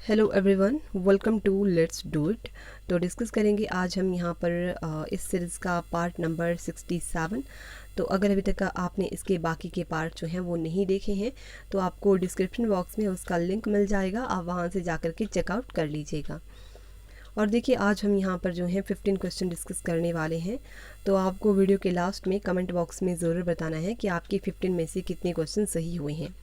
Hello everyone, welcome to let's do it. तो डिस्कस करेंगे आज हम यहाँ पर इस सीरीज़ का पार्ट नंबर 67। तो अगर अभी तक आपने इसके बाकी के पार्ट जो हैं वो नहीं देखे हैं तो आपको डिस्क्रिप्शन बॉक्स में उसका लिंक मिल जाएगा, आप वहाँ से जाकर के चेकआउट कर लीजिएगा। और देखिए आज हम यहाँ पर जो है 15 क्वेश्चन डिस्कस करने वाले हैं। तो आपको वीडियो के लास्ट में कमेंट बॉक्स में ज़रूर बताना है कि आपके 15 में से कितने क्वेश्चन सही हुए हैं।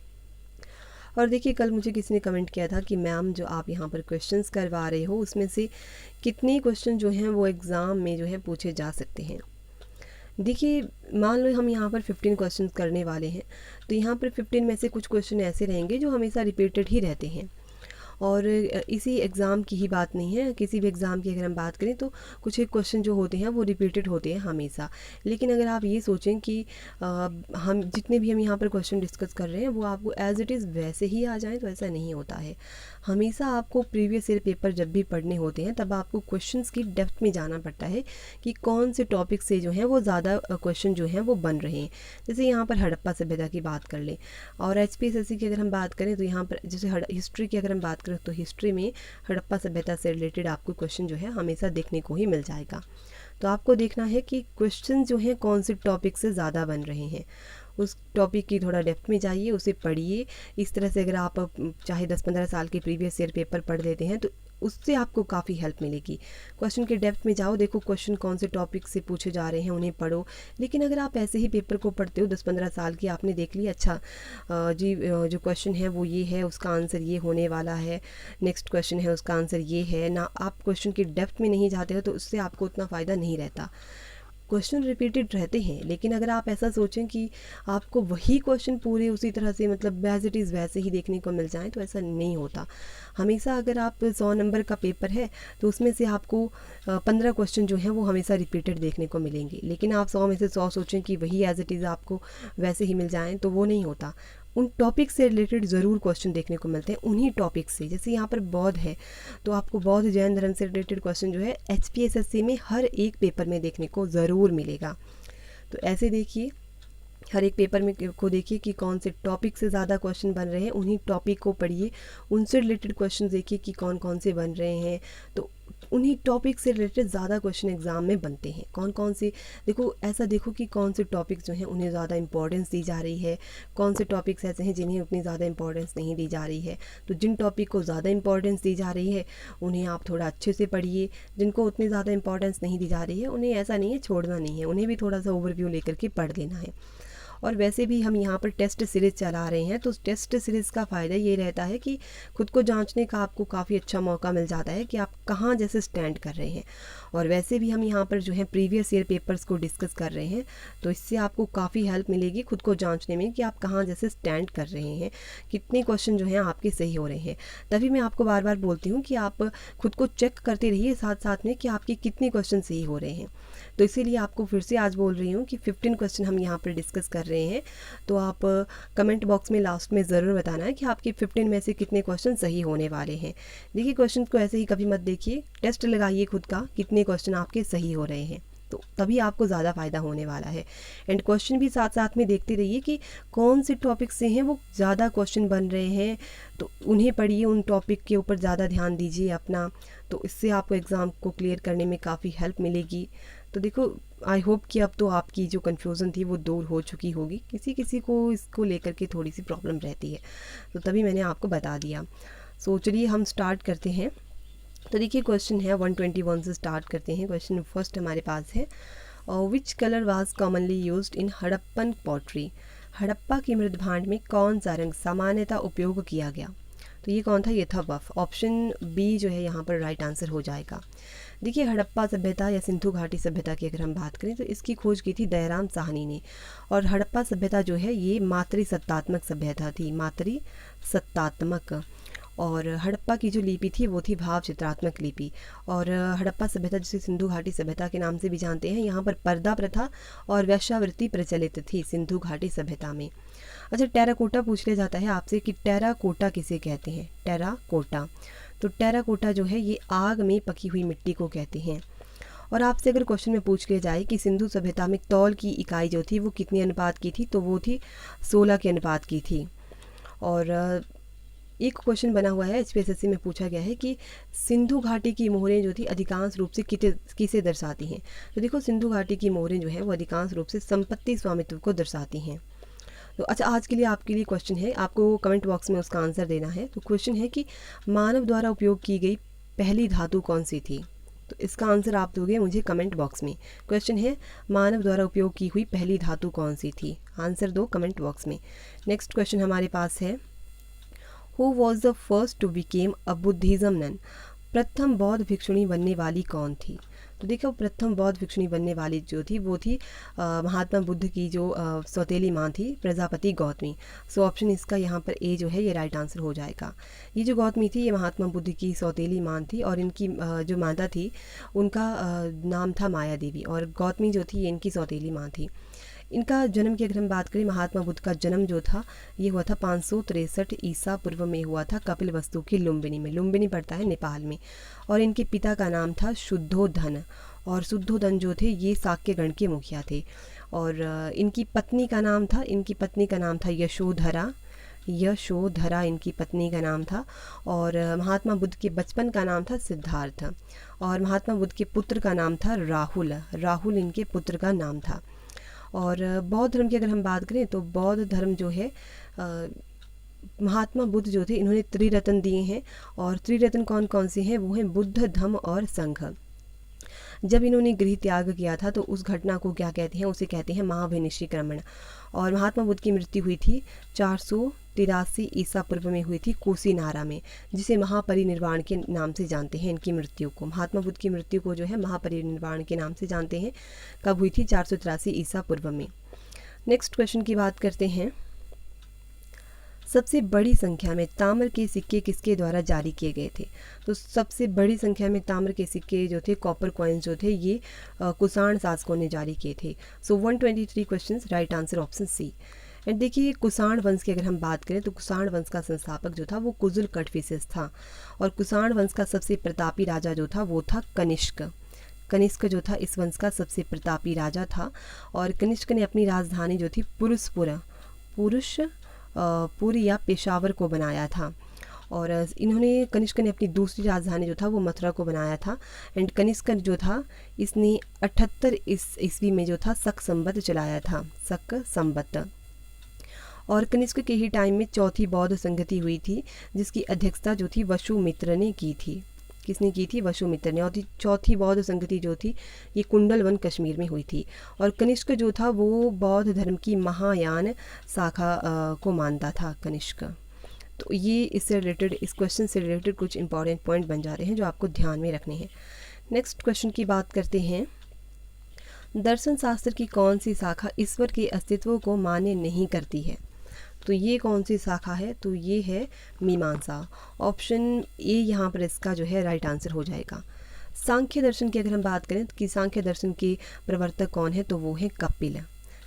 और देखिए कल मुझे किसी ने कमेंट किया था कि मैम जो आप यहाँ पर क्वेश्चंस करवा रहे हो उसमें से कितने क्वेश्चन जो हैं वो एग्ज़ाम में जो है पूछे जा सकते हैं। देखिए मान लो हम यहाँ पर 15 क्वेश्चंस करने वाले हैं, तो यहाँ पर 15 में से कुछ क्वेश्चन ऐसे रहेंगे जो हमेशा रिपीटेड ही रहते हैं। और इसी एग्ज़ाम की ही बात नहीं है, किसी भी एग्ज़ाम की अगर हम बात करें तो कुछ एक क्वेश्चन जो होते हैं वो रिपीटेड होते हैं हमेशा। लेकिन अगर आप ये सोचें कि हम जितने भी हम यहाँ पर क्वेश्चन डिस्कस कर रहे हैं वो आपको एज़ इट इज़ वैसे ही आ जाएँ, तो ऐसा नहीं होता है। हमेशा आपको प्रीवियस ईयर पेपर जब भी पढ़ने होते हैं तब आपको क्वेश्चंस की डेप्थ में जाना पड़ता है कि कौन से टॉपिक से जो हैं वो ज़्यादा क्वेश्चन जो हैं वो बन रहे हैं। जैसे यहाँ पर हड़प्पा सभ्यता की बात कर लें, और HPSSC की अगर हम बात करें तो यहाँ पर जैसे हिस्ट्री की अगर हम बात करें तो हिस्ट्री में हड़प्पा सभ्यता से रिलेटेड आपको क्वेश्चन जो है हमेशा देखने को ही मिल जाएगा। तो आपको देखना है कि क्वेश्चन जो हैं कौन से टॉपिक से ज़्यादा बन रहे हैं, उस टॉपिक की थोड़ा डेप्थ में जाइए, उसे पढ़िए। इस तरह से अगर आप चाहे 10-15 साल के प्रीवियस ईयर पेपर पढ़ लेते हैं तो उससे आपको काफ़ी हेल्प मिलेगी। क्वेश्चन के डेप्थ में जाओ, देखो क्वेश्चन कौन से टॉपिक से पूछे जा रहे हैं उन्हें पढ़ो। लेकिन अगर आप ऐसे ही पेपर को पढ़ते हो 10-15 साल की, आपने देख लिया अच्छा जो क्वेश्चन है वो ये है, उसका आंसर ये होने वाला है, नेक्स्ट क्वेश्चन है उसका आंसर ये है ना, आप क्वेश्चन की डेप्थ में नहीं जाते हो तो उससे आपको उतना फ़ायदा नहीं रहता। क्वेश्चन रिपीटेड रहते हैं, लेकिन अगर आप ऐसा सोचें कि आपको वही क्वेश्चन पूरे उसी तरह से मतलब एज इट इज़ वैसे ही देखने को मिल जाए, तो ऐसा नहीं होता। हमेशा अगर आप 100 नंबर का पेपर है तो उसमें से आपको 15 क्वेश्चन जो हैं वो हमेशा रिपीटेड देखने को मिलेंगे। लेकिन आप 100 में से 100 सोचें कि वही एज इट इज़ आपको वैसे ही मिल जाएँ, तो वो नहीं होता। उन टॉपिक से रिलेटेड ज़रूर क्वेश्चन देखने को मिलते हैं, उन्हीं टॉपिक से। जैसे यहाँ पर बौद्ध है तो आपको बौद्ध जैन धर्म से रिलेटेड क्वेश्चन जो है HPSSC में हर एक पेपर में देखने को ज़रूर मिलेगा। तो ऐसे देखिए हर एक पेपर में को देखिए कि कौन से टॉपिक से ज़्यादा क्वेश्चन बन रहे हैं, उन्हीं टॉपिक को पढ़िए, उनसे रिलेटेड क्वेश्चन देखिए कि कौन कौन से बन रहे हैं। तो उन्हीं टॉपिक से रिलेटेड ज़्यादा क्वेश्चन एग्ज़ाम में बनते हैं। कौन कौन से देखो, ऐसा देखो कि कौन से टॉपिक्स जो हैं उन्हें ज़्यादा इंपॉर्टेंस दी जा रही है, कौन से टॉपिक्स ऐसे हैं जिन्हें उतनी ज़्यादा इंपॉर्टेंस नहीं दी जा रही है। तो जिन टॉपिक को ज़्यादा इंपॉर्टेंस दी जा रही है उन्हें आप थोड़ा अच्छे से पढ़िए, जिनको उतनी ज़्यादा इंपॉर्टेंस नहीं दी जा रही है उन्हें ऐसा नहीं है छोड़ना नहीं है, उन्हें भी थोड़ा सा ओवरव्यू लेकर के पढ़ लेना है। और वैसे भी हम यहाँ पर टेस्ट सीरीज़ चला रहे हैं, तो टेस्ट सीरीज़ का फ़ायदा ये रहता है कि खुद को जांचने का आपको काफ़ी अच्छा मौका मिल जाता है कि आप कहाँ जैसे स्टैंड कर रहे हैं। और वैसे भी हम यहाँ पर जो है प्रीवियस ईयर पेपर्स को डिस्कस कर रहे हैं, तो इससे आपको काफ़ी हेल्प मिलेगी खुद को जांचने में कि आप कहाँ जैसे स्टैंड कर रहे हैं, कितने क्वेश्चन जो हैं आपके सही हो रहे हैं। तभी मैं आपको बार बार बोलती हूँ कि आप खुद को चेक करते रहिए साथ साथ में कि आपके कितने क्वेश्चन सही हो रहे हैं। तो इसीलिए आपको फिर से आज बोल रही हूँ कि 15 क्वेश्चन हम यहाँ पर डिस्कस कर रहे हैं। तो आप कमेंट बॉक्स में लास्ट में ज़रूर बताना है कि आपके 15 में से कितने क्वेश्चन सही होने वाले हैं। देखिए क्वेश्चन को ऐसे ही कभी मत देखिए, टेस्ट लगाइए खुद का कितने क्वेश्चन आपके सही हो रहे हैं, तो तभी आपको ज़्यादा फ़ायदा होने वाला है। एंड क्वेश्चन भी साथ साथ में देखते रहिए कि कौन से टॉपिक से हैं वो ज़्यादा क्वेश्चन बन रहे हैं, तो उन्हें पढ़िए, उन टॉपिक के ऊपर ज़्यादा ध्यान दीजिए अपना। तो इससे आपको एग्ज़ाम को क्लियर करने में काफ़ी हेल्प मिलेगी। तो देखो आई होप कि अब तो आपकी जो कन्फ्यूज़न थी वो दूर हो चुकी होगी। किसी किसी को इसको लेकर के थोड़ी सी प्रॉब्लम रहती है, तो तभी मैंने आपको बता दिया। सो चलिए हम स्टार्ट करते हैं। तो देखिए क्वेश्चन है 121 से स्टार्ट करते हैं। क्वेश्चन फर्स्ट हमारे पास है, which colour was commonly used in Harappan pottery. Harappa की मृदभांड में कौन सा रंग सामान्यतः उपयोग किया गया। तो ये कौन था, ये था बफ। ऑप्शन बी जो है यहाँ पर राइट आंसर हो जाएगा। देखिए हड़प्पा सभ्यता या सिंधु घाटी सभ्यता की अगर हम बात करें तो इसकी खोज की थी दयाराम साहनी ने। और हड़प्पा सभ्यता जो है ये मातृसत्तात्मक सभ्यता थी, मातृसत्तात्मक। और हड़प्पा की जो लिपि थी वो थी भाव चित्रात्मक लिपि। और हड़प्पा सभ्यता जिसे सिंधु घाटी सभ्यता के नाम से भी जानते हैं, यहाँ पर पर्दा प्रथा और वेश्यावृत्ति प्रचलित थी सिंधु घाटी सभ्यता में। अच्छा, टेराकोटा पूछ लिया जाता है आपसे कि टेराकोटा किसे कहते हैं। टेराकोटा, तो टेराकोटा जो है ये आग में पकी हुई मिट्टी को कहते हैं। और आपसे अगर क्वेश्चन में पूछ लिया जाए कि सिंधु सभ्यता में तौल की इकाई जो थी वो कितने अनुपात की थी, तो वो थी 16 के अनुपात की थी। और एक क्वेश्चन बना हुआ है HPSSC में पूछा गया है कि सिंधु घाटी की मोहरें जो थी अधिकांश रूप से किसे दर्शाती हैं। तो देखो सिंधु घाटी की मोहरें जो है वो अधिकांश रूप से संपत्ति स्वामित्व को दर्शाती हैं। तो अच्छा, आज के लिए आपके लिए क्वेश्चन है, आपको कमेंट बॉक्स में उसका आंसर देना है। तो क्वेश्चन है कि मानव द्वारा उपयोग की गई पहली धातु कौन सी थी। तो इसका आंसर आप दोगे मुझे कमेंट बॉक्स में। क्वेश्चन है मानव द्वारा उपयोग की हुई पहली धातु कौन सी थी, आंसर दो कमेंट बॉक्स में। नेक्स्ट क्वेश्चन हमारे पास है, who was the first to became a Buddhism nun. प्रथम बौद्ध भिक्षुणी बनने वाली कौन थी। तो देखो प्रथम बौद्ध भिक्षुणी बनने वाली जो थी वो थी महात्मा बुद्ध की जो सौतेली माँ थी, प्रजापति गौतमी। सो ऑप्शन इसका यहाँ पर ए जो है ये राइट आंसर हो जाएगा। ये जो गौतमी थी ये महात्मा बुद्ध की सौतेली माँ थी और इनकी जो माता थी उनका नाम था माया देवी और गौतमी जो थी ये इनकी सौतेली माँ थी। इनका जन्म की अगर हम बात करें, महात्मा बुद्ध का जन्म जो था ये हुआ था 563 ईसा पूर्व में हुआ था कपिलवस्तु की लुम्बिनी में। लुम्बिनी पड़ता है नेपाल में। और इनके पिता का नाम था शुद्धोधन और शुद्धोधन जो थे ये शाक्य गण के मुखिया थे। और इनकी पत्नी का नाम था यशोधरा। यशोधरा इनकी पत्नी का नाम था। और महात्मा बुद्ध के बचपन का नाम था सिद्धार्थ। और महात्मा बुद्ध के पुत्र का नाम था राहुल। राहुल इनके पुत्र का नाम था। और बौद्ध धर्म की अगर हम बात करें तो बौद्ध धर्म जो है महात्मा बुद्ध जो थे इन्होंने त्रिरत्न दिए हैं। और त्रिरत्न कौन कौन से हैं, वो हैं बुद्ध, धम्म और संघ। जब इन्होंने गृह त्याग किया था तो उस घटना को क्या कहते हैं, उसे कहते हैं महाभिनिष्क्रिमण। और महात्मा बुद्ध की मृत्यु हुई थी 483 ईसा पूर्व में हुई थी कुशीनारा में, जिसे महापरिनिर्वाण के नाम से जानते हैं। इनकी मृत्यु को, महात्मा बुद्ध की मृत्यु को जो है महापरिनिर्वाण के नाम से जानते हैं। कब हुई थी, 483 ईसा पूर्व में। नेक्स्ट क्वेश्चन की बात करते हैं, सबसे बड़ी संख्या में ताम्र के सिक्के किसके द्वारा जारी किए गए थे। तो सबसे बड़ी संख्या में ताम्र के सिक्के जो थे, कॉपर कॉइन्स जो थे, ये कुषाण शासकों ने जारी किए थे। So 123 questions, right answer option C. And देखिए कुषाण वंश की अगर हम बात करें तो कुषाण वंश का संस्थापक जो था वो कुजुल कटफिसेस था। और कुषाण वंश का सबसे प्रतापी राजा जो था वो था कनिष्क। कनिष्क जो था इस वंश का सबसे प्रतापी राजा था। और कनिष्क ने अपनी राजधानी जो थी पुरुषपुर या पेशावर को बनाया था। और इन्होंने, कनिष्क ने अपनी दूसरी राजधानी जो था वो मथुरा को बनाया था। एंड कनिष्क जो था इसने 78 ईस्वी में जो था शक संवत चलाया था, शक संवत। और कनिष्क के ही टाइम में चौथी बौद्ध संगति हुई थी जिसकी अध्यक्षता जो थी वसुमित्र ने की थी। किसने की थी, वसुमित्र ने। और चौथी बौद्ध संगति जो थी ये कुंडलवन कश्मीर में हुई थी। और कनिष्क जो था वो बौद्ध धर्म की महायान शाखा को मानता था कनिष्क। तो ये इससे रिलेटेड, इस क्वेश्चन से रिलेटेड कुछ इंपॉर्टेंट पॉइंट बन जा रहे हैं जो आपको ध्यान में रखने हैं। नेक्स्ट क्वेश्चन की बात करते हैं, दर्शन शास्त्र की कौन सी शाखा ईश्वर के अस्तित्व को मान्य नहीं करती है। तो ये कौन सी शाखा है, तो ये है मीमांसा। ऑप्शन ए यहाँ पर इसका जो है राइट आंसर हो जाएगा। सांख्य दर्शन की अगर हम बात करें कि सांख्य दर्शन के प्रवर्तक कौन है, तो वो है कपिल।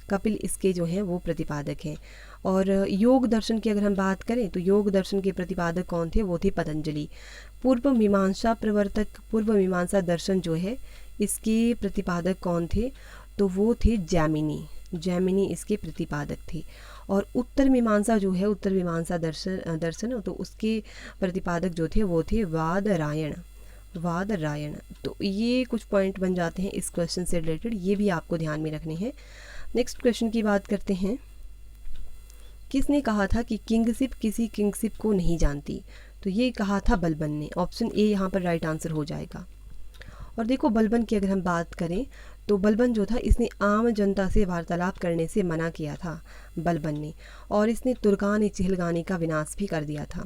कपिल इसके जो हैं वो प्रतिपादक हैं। और योग दर्शन की अगर हम बात करें तो योग दर्शन के प्रतिपादक कौन थे, वो थे पतंजलि। पूर्व मीमांसा प्रवर्तक, पूर्व मीमांसा दर्शन जो है इसके प्रतिपादक कौन थे, तो वो थे जैमिनी। जैमिनी इसके प्रतिपादक थे। और उत्तर मीमांसा जो है, उत्तर मीमांसा दर्शन तो उसके प्रतिपादक जो थे वो थे वादरायण। वादरायण। तो ये कुछ पॉइंट बन जाते हैं इस क्वेश्चन से रिलेटेड, ये भी आपको ध्यान में रखने हैं। नेक्स्ट क्वेश्चन की बात करते हैं, किसने कहा था कि किंगशिप किसी किंगशिप को नहीं जानती। तो ये कहा था बलबन ने। ऑप्शन ए यहाँ पर राइट आंसर हो जाएगा। और देखो बलबन की अगर हम बात करें तो बलबन जो था इसने आम जनता से वार्तालाप करने से मना किया था बलबन ने। और इसने तुर्कान चिहलगानी का विनाश भी कर दिया था।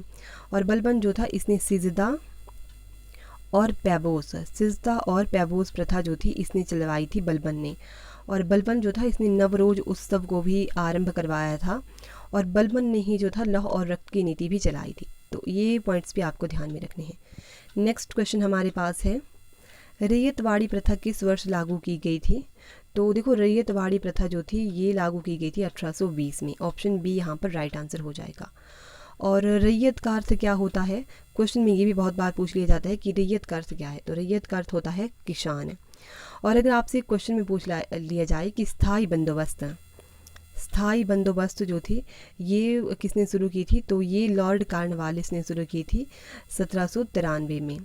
और बलबन जो था इसने सिजदा और पैबोस प्रथा जो थी इसने चलवाई थी बलबन ने। और बलबन जो था इसने नवरोज उत्सव को भी आरंभ करवाया था। और बलबन ने ही जो था लौह और रक्त की नीति भी चलाई थी। तो ये पॉइंट्स भी आपको ध्यान में रखने हैं। नेक्स्ट क्वेश्चन हमारे पास है, रैयतवाड़ी प्रथा किस वर्ष लागू की गई थी। तो देखो रैयतवाड़ी प्रथा जो थी ये लागू की गई थी 1820 में। ऑप्शन बी यहाँ पर राइट आंसर हो जाएगा। और रैयत का अर्थ क्या होता है, क्वेश्चन में ये भी बहुत बार पूछ लिया जाता है कि रैयत का अर्थ क्या है। तो रैयत का अर्थ होता है किसान। और अगर आपसे क्वेश्चन में पूछ लिया जाए कि स्थायी बंदोबस्त, स्थाई बंदोबस्त जो थी ये किसने शुरू की थी, तो ये लॉर्ड कॉर्नवालिस ने शुरू की थी 1793 में।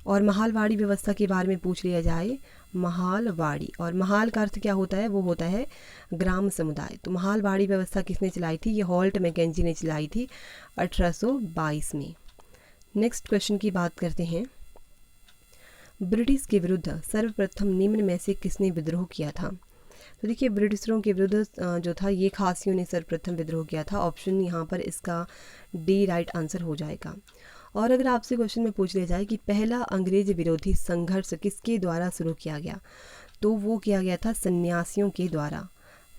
और महालवाड़ी व्यवस्था के बारे में पूछ लिया जाए, महालवाड़ी, और महाल का अर्थ क्या होता है, वो होता है ग्राम समुदाय। तो महालवाड़ी व्यवस्था किसने चलाई थी, ये हॉल्ट मैकेंजी ने चलाई थी 1822 में। नेक्स्ट क्वेश्चन की बात करते हैं, ब्रिटिश के विरुद्ध सर्वप्रथम निम्न में से किसने विद्रोह किया था। तो देखिए ब्रिटिशरों के विरुद्ध जो था ये खासियों ने सर्वप्रथम विद्रोह किया था। ऑप्शन यहाँ पर इसका डी राइट आंसर हो जाएगा। और अगर आपसे क्वेश्चन में पूछ लिया जाए कि पहला अंग्रेज विरोधी संघर्ष किसके द्वारा शुरू किया गया, तो वो किया गया था सन्यासियों के द्वारा,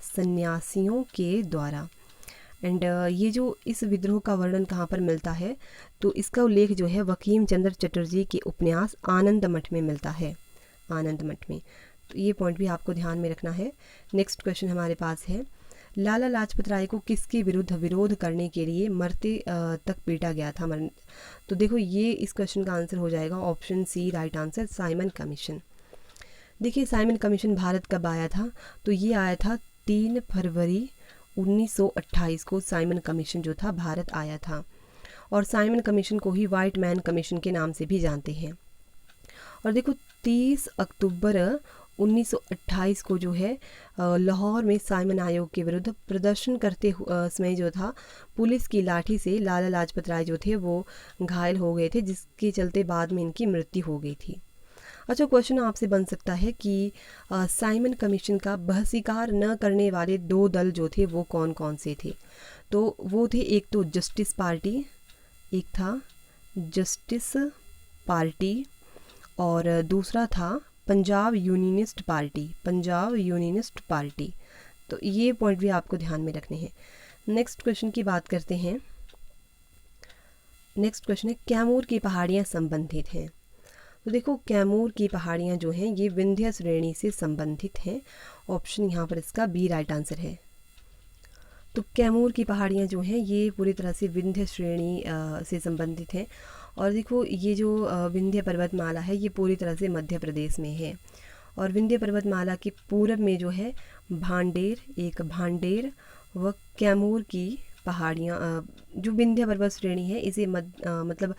सन्यासियों के द्वारा। एंड ये जो इस विद्रोह का वर्णन कहाँ पर मिलता है, तो इसका उल्लेख जो है बंकिम चंद्र चटर्जी के उपन्यास आनंद मठ में मिलता है, आनंद मठ में। तो ये पॉइंट भी आपको ध्यान में रखना है। नेक्स्ट क्वेश्चन हमारे पास है, लाला लाजपत राय को किसके विरुद्ध विरोध करने के लिए मरते तक पीटा गया था। तो देखो ये इस क्वेश्चन का आंसर हो जाएगा option C right answer, Simon Commission. देखिए साइमन कमीशन भारत कब आया था, तो ये आया था 3 फरवरी 1928 को साइमन कमीशन जो था भारत आया था। और साइमन कमीशन को ही वाइट मैन कमीशन के नाम से भी जानते हैं। और देखो 30 अक्टूबर 1928 को जो है लाहौर में साइमन आयोग के विरुद्ध प्रदर्शन करते समय जो था पुलिस की लाठी से लाला लाजपत राय जो थे वो घायल हो गए थे, जिसके चलते बाद में इनकी मृत्यु हो गई थी। अच्छा क्वेश्चन आपसे बन सकता है कि साइमन कमीशन का बहिष्कार न करने वाले 2 दल जो थे वो कौन कौन से थे। तो वो थे, एक तो जस्टिस पार्टी, एक था जस्टिस पार्टी, और दूसरा था Punjab unionist party, Punjab unionist party. तो ये पॉइंट भी आपको ध्यान में रखने हैं। नेक्स्ट क्वेश्चन की बात करते हैं। नेक्स्ट क्वेश्चन है, कैमूर की पहाड़ियाँ संबंधित हैं। तो देखो कैमूर की पहाड़ियाँ जो हैं ये विंध्य श्रेणी से संबंधित हैं। ऑप्शन यहाँ पर इसका बी राइट आंसर है। तो कैमूर की पहाड़ियाँ जो हैं ये पूरी तरह से विंध्य श्रेणी से संबंधित हैं। और देखो ये जो विंध्य पर्वतमाला है ये पूरी तरह से मध्य प्रदेश में है। और विंध्य पर्वतमाला के पूर्व में जो है भांडेर, एक भांडेर व कैमूर की पहाड़ियाँ, जो विंध्य पर्वत श्रेणी है इसे मतलब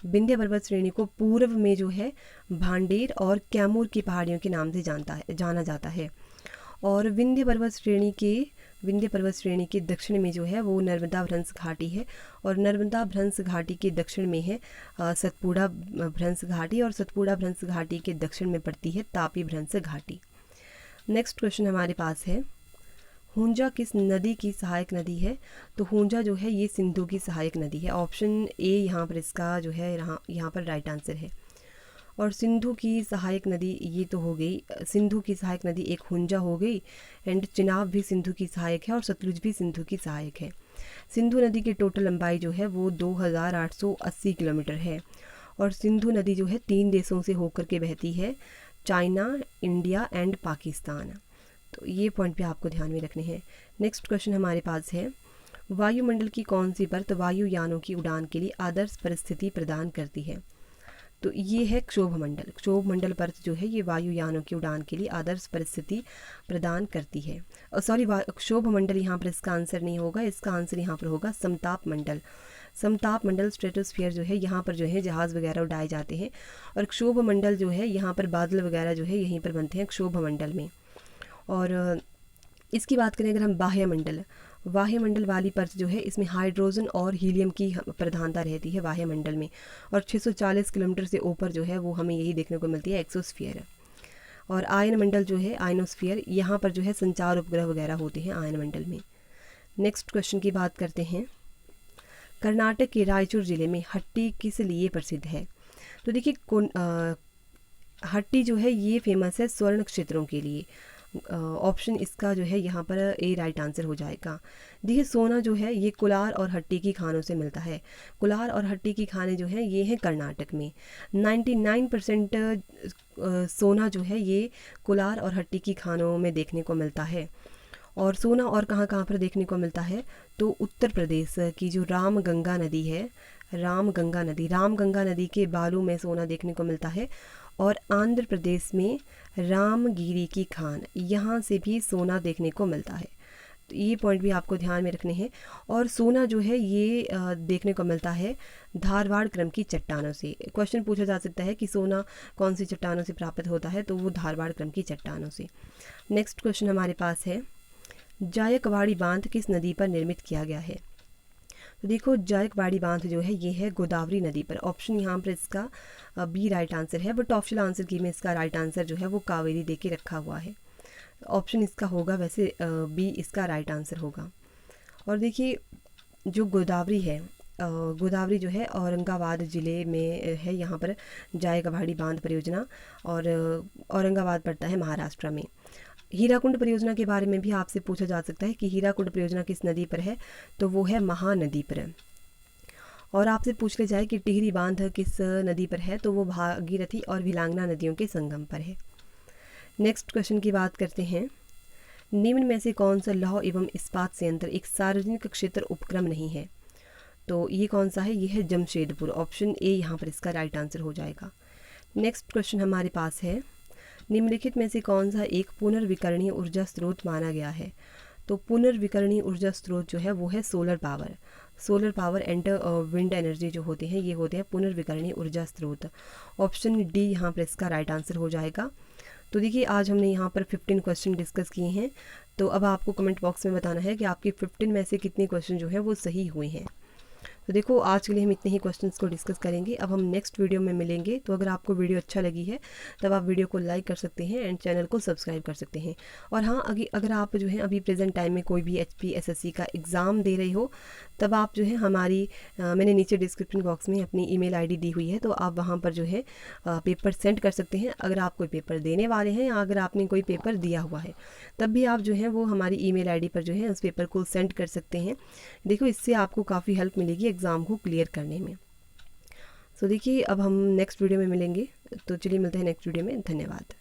विंध्य पर्वत श्रेणी को पूर्व में जो है भांडेर और कैमूर की पहाड़ियों के नाम से जाना जाता है। और विंध्य पर्वत श्रेणी के दक्षिण में जो है वो नर्मदा भ्रंश घाटी है। और नर्मदा भ्रंश घाटी के दक्षिण में है सतपुड़ा भ्रंश घाटी, और सतपुड़ा भ्रंश घाटी के दक्षिण में पड़ती है तापी भ्रंश घाटी। नेक्स्ट क्वेश्चन हमारे पास है, हुंजा किस नदी की सहायक नदी है। तो हुंजा जो है ये सिंधु की सहायक नदी है। ऑप्शन ए यहाँ पर इसका जो है यहाँ पर राइट आंसर है। और सिंधु की सहायक नदी ये तो हो गई, सिंधु की सहायक नदी एक हुंजा हो गई, एंड चिनाब भी सिंधु की सहायक है और सतलुज भी सिंधु की सहायक है। सिंधु नदी की टोटल लंबाई जो है वो 2880 किलोमीटर है। और सिंधु नदी जो है 3 देशों से होकर के बहती है, चाइना, इंडिया एंड पाकिस्तान। तो ये पॉइंट भी आपको ध्यान में रखने हैं। नेक्स्ट क्वेश्चन हमारे पास है, वायुमंडल की कौन सी परत वायुयानों की उड़ान के लिए आदर्श परिस्थिति प्रदान करती है। तो ये है क्षोभमंडल। क्षोभमंडल परत जो है ये वायुयानों की उड़ान के लिए आदर्श परिस्थिति प्रदान करती है। सॉरी, क्षोभमंडल यहाँ पर इसका आंसर नहीं होगा, इसका आंसर यहाँ पर होगा समताप मंडल। समताप मंडल स्ट्रेटोस्फीयर जो है यहाँ पर जो है जहाज़ वगैरह उड़ाए जाते हैं। और क्षोभमंडल जो है यहाँ पर बादल वगैरह जो है यहीं पर बनते हैं क्षोभमंडल में। और इसकी बात करें अगर हम वायुमंडल वाली परत जो है इसमें हाइड्रोजन और हीलियम की प्रधानता रहती है वायुमंडल में। और 640 किलोमीटर से ऊपर जो है वो हमें यही देखने को मिलती है एक्सोस्फीयर। और आयनमंडल जो है आयनोस्फीयर, यहाँ पर जो है संचार उपग्रह वगैरह होते हैं आयनमंडल में। नेक्स्ट क्वेश्चन की बात करते हैं, कर्नाटक के रायचूर ज़िले में हट्टी किस लिए प्रसिद्ध है। तो देखिए हट्टी जो है ये फेमस है स्वर्ण क्षेत्रों के लिए। ऑप्शन इसका जो है यहाँ पर ए राइट आंसर हो जाएगा। देखिए सोना जो है ये कुलार और हट्टी की खानों से मिलता है। कुलार और हट्टी की खाने जो हैं ये हैं कर्नाटक में। 99% सोना जो है ये कुलार और हट्टी की खानों में देखने को मिलता है। और सोना और कहाँ कहाँ पर देखने को मिलता है, तो उत्तर प्रदेश की जो रामगंगा नदी है, रामगंगा नदी के बालू में सोना देखने को मिलता है। और आंध्र प्रदेश में रामगिरी की खान, यहाँ से भी सोना देखने को मिलता है। तो ये पॉइंट भी आपको ध्यान में रखने हैं। और सोना जो है ये देखने को मिलता है धारवाड़ क्रम की चट्टानों से। क्वेश्चन पूछा जा सकता है कि सोना कौन सी चट्टानों से प्राप्त होता है, तो वो धारवाड़ क्रम की चट्टानों से। नेक्स्ट क्वेश्चन हमारे पास है, जायकवाड़ी बांध किस नदी पर निर्मित किया गया है? तो देखो, जायकवाड़ी बांध जो है ये है गोदावरी नदी पर। ऑप्शन यहाँ पर इसका बी राइट आंसर है, बट ऑप्शनल आंसर की में इसका राइट आंसर जो है वो कावेरी दे के रखा हुआ है। ऑप्शन इसका होगा वैसे बी इसका राइट आंसर होगा। और देखिए, जो गोदावरी है, गोदावरी जो है औरंगाबाद ज़िले में है। यहाँ पर जायकवाड़ी बांध परियोजना, और औरंगाबाद पड़ता है महाराष्ट्र में। हीराकुंड परियोजना के बारे में भी आपसे पूछा जा सकता है कि हीराकुंड परियोजना किस नदी पर है, तो वो है महानदी पर। और आपसे पूछ ले जाए कि टिहरी बांध किस नदी पर है, तो वो भागीरथी और भिलांगना नदियों के संगम पर है। नेक्स्ट क्वेश्चन की बात करते हैं, निम्न में से कौन सा लौह एवं इस्पात संयंत्र एक सार्वजनिक क्षेत्र उपक्रम नहीं है? तो ये कौन सा है? ये है जमशेदपुर। ऑप्शन ए यहाँ पर इसका राइट आंसर हो जाएगा। नेक्स्ट क्वेश्चन हमारे पास है, निम्नलिखित में से कौन सा एक पुनर्विकरणीय ऊर्जा स्रोत माना गया है? तो पुनर्विकरणीय ऊर्जा स्रोत जो है वो है solar power. Solar power and wind energy जो होते हैं, ये होते हैं पुनर्विकरणीय ऊर्जा स्रोत। ऑप्शन डी यहाँ पर इसका राइट आंसर हो जाएगा। तो देखिए, आज हमने यहाँ पर 15 क्वेश्चन डिस्कस किए हैं। तो अब आपको कमेंट बॉक्स में बताना है कि आपके 15 में से कितने क्वेश्चन जो है वो सही हुए हैं। तो देखो, आज के लिए हम इतने ही क्वेश्चंस को डिस्कस करेंगे। अब हम नेक्स्ट वीडियो में मिलेंगे। तो अगर आपको वीडियो अच्छा लगी है तब आप वीडियो को लाइक कर सकते हैं एंड चैनल को सब्सक्राइब कर सकते हैं। और हाँ, अगर आप जो है अभी प्रेजेंट टाइम में कोई भी HP SSC का एग्ज़ाम दे रहे हो, तब आप जो है हमारी मैंने नीचे डिस्क्रिप्शन बॉक्स में अपनी email ID दी हुई है, तो आप वहाँ पर जो है पेपर सेंड कर सकते हैं। अगर आप कोई पेपर देने वाले हैं या अगर आपने कोई पेपर दिया हुआ है, तब भी आप जो है वो हमारी email ID पर जो है उस पेपर को सेंड कर सकते हैं। देखो, इससे आपको काफ़ी हेल्प मिलेगी एग्ज़ाम को क्लियर करने में। सो देखिए, अब हम नेक्स्ट वीडियो में मिलेंगे। तो चलिए मिलते हैं नेक्स्ट वीडियो में। धन्यवाद।